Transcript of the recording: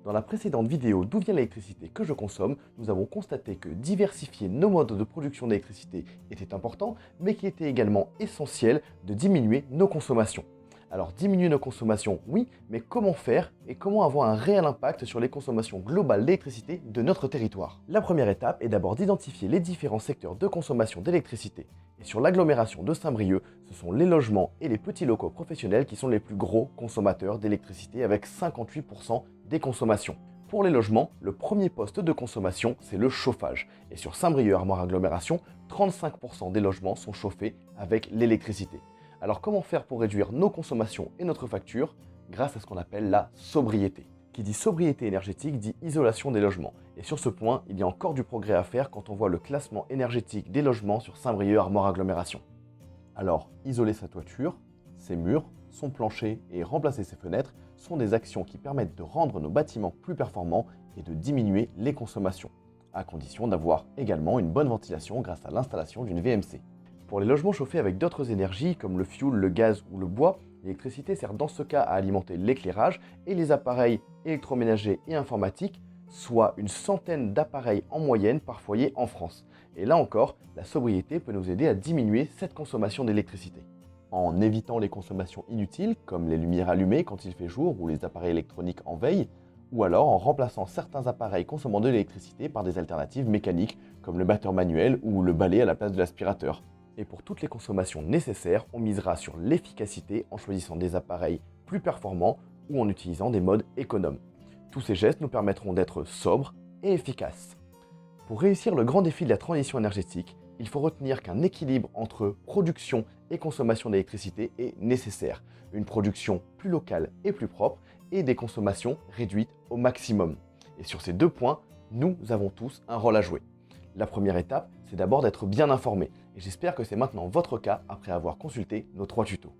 Dans la précédente vidéo D'où vient l'électricité que je consomme, nous avons constaté que diversifier nos modes de production d'électricité était important, mais qu'il était également essentiel de diminuer nos consommations. Alors diminuer nos consommations, oui, mais comment faire et comment avoir un réel impact sur les consommations globales d'électricité de notre territoire? La première étape est d'abord d'identifier les différents secteurs de consommation d'électricité. Et sur l'agglomération de Saint-Brieuc, ce sont les logements et les petits locaux professionnels qui sont les plus gros consommateurs d'électricité avec 58% des consommations. Pour les logements, le premier poste de consommation, c'est le chauffage. Et sur Saint-Brieuc-Armoire Agglomération, 35% des logements sont chauffés avec l'électricité. Alors comment faire pour réduire nos consommations et notre facture? Grâce à ce qu'on appelle la sobriété. Qui dit sobriété énergétique dit isolation des logements. Et sur ce point, il y a encore du progrès à faire quand on voit le classement énergétique des logements sur Saint-Brieuc-Armoire Agglomération. Alors, isoler sa toiture, ses murs, son plancher et remplacer ses fenêtres sont des actions qui permettent de rendre nos bâtiments plus performants et de diminuer les consommations, à condition d'avoir également une bonne ventilation grâce à l'installation d'une VMC. Pour les logements chauffés avec d'autres énergies comme le fioul, le gaz ou le bois, l'électricité sert dans ce cas à alimenter l'éclairage et les appareils électroménagers et informatiques, soit une centaine d'appareils en moyenne par foyer en France. Et là encore, la sobriété peut nous aider à diminuer cette consommation d'électricité. En évitant les consommations inutiles, comme les lumières allumées quand il fait jour ou les appareils électroniques en veille, ou alors en remplaçant certains appareils consommant de l'électricité par des alternatives mécaniques, comme le batteur manuel ou le balai à la place de l'aspirateur. Et pour toutes les consommations nécessaires, on misera sur l'efficacité en choisissant des appareils plus performants ou en utilisant des modes économes. Tous ces gestes nous permettront d'être sobres et efficaces. Pour réussir le grand défi de la transition énergétique, il faut retenir qu'un équilibre entre production et consommation d'électricité est nécessaire. Une production plus locale et plus propre et des consommations réduites au maximum. Et sur ces deux points, nous avons tous un rôle à jouer. La première étape, c'est d'abord d'être bien informé. Et j'espère que c'est maintenant votre cas après avoir consulté nos 3 tutos.